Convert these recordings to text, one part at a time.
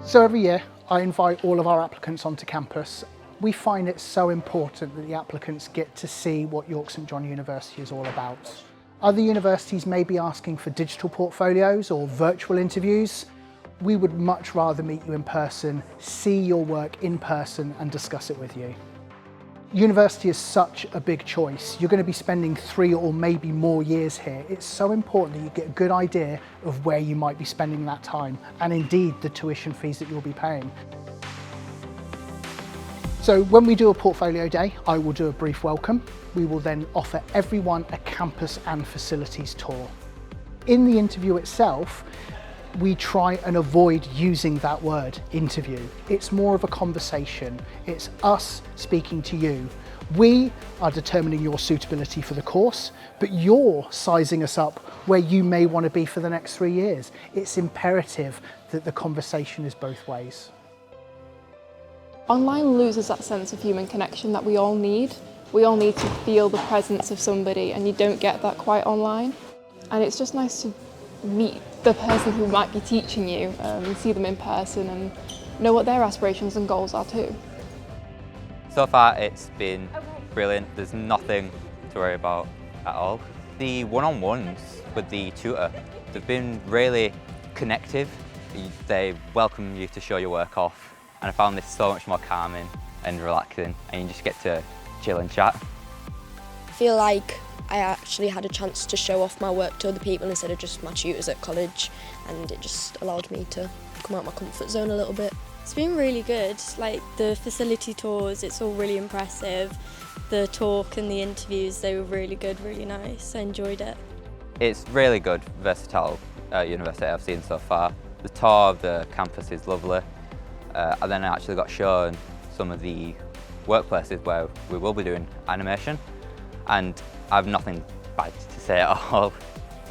So every year I invite all of our applicants onto campus. We find it so important that the applicants get to see what York St John University is all about. Other universities may be asking for digital portfolios or virtual interviews. We would much rather meet you in person, see your work in person and discuss it with you. University is such a big choice. You're going to be spending 3 or maybe more years here. It's so important that you get a good idea of where you might be spending that time and indeed the tuition fees that you'll be paying. So when we do a portfolio day, I will do a brief welcome. We will then offer everyone a campus and facilities tour. In the interview itself, we try and avoid using that word, interview. It's more of a conversation. It's us speaking to you. We are determining your suitability for the course, but you're sizing us up where you may want to be for the next 3 years. It's imperative that the conversation is both ways. Online loses that sense of human connection that we all need. We all need to feel the presence of somebody, and you don't get that quite online. And it's just nice to meet the person who might be teaching you, see them in person and know what their aspirations and goals are too. So far it's been brilliant. There's nothing to worry about at all. The one-on-ones with the tutor, they've been really connective. They welcome you to show your work off, and I found this so much more calming and relaxing, and you just get to chill and chat. I feel like I actually had a chance to show off my work to other people instead of just my tutors at college, and it just allowed me to come out of my comfort zone a little bit. It's been really good, like the facility tours, it's all really impressive. The talk and the interviews, they were really good, really nice. I enjoyed it. It's really good, versatile university I've seen so far. The tour of the campus is lovely. And then I actually got shown some of the workplaces where we will be doing animation, and I have nothing bad to say at all.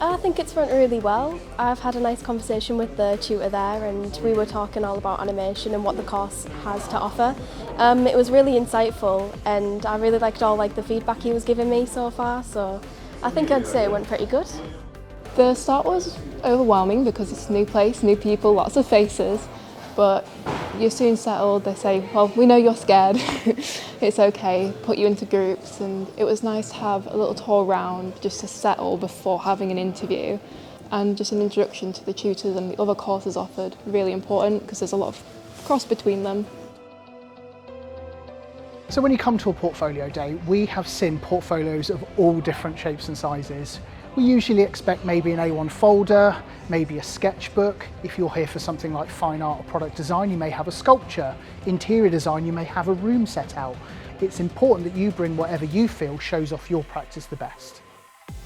I think it's went really well. I've had a nice conversation with the tutor there, and we were talking all about animation and what the course has to offer. It was really insightful, and I really liked all the feedback he was giving me so far, so I think I'd say it went pretty good. The start was overwhelming because it's a new place, new people, lots of faces, but you're soon settled. They say, well, we know you're scared, it's okay, put you into groups, and it was nice to have a little tour around just to settle before having an interview, and just an introduction to the tutors and the other courses offered, really important because there's a lot of cross between them. So when you come to a portfolio day, we have seen portfolios of all different shapes and sizes. We usually expect maybe an A1 folder, maybe a sketchbook. If you're here for something like fine art or product design, you may have a sculpture. Interior design, you may have a room set out. It's important that you bring whatever you feel shows off your practice the best.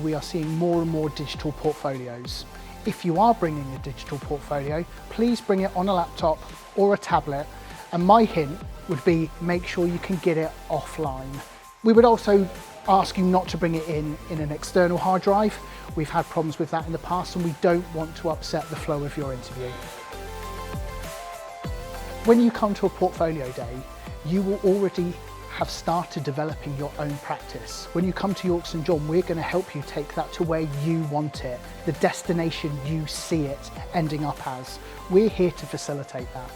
We are seeing more and more digital portfolios. If you are bringing a digital portfolio, please bring it on a laptop or a tablet. And my hint would be make sure you can get it offline. We would also ask you not to bring it in an external hard drive. We've had problems with that in the past, and we don't want to upset the flow of your interview. When you come to a portfolio day, you will already have started developing your own practice. When you come to York St John, we're going to help you take that to where you want it, the destination you see it ending up as. We're here to facilitate that.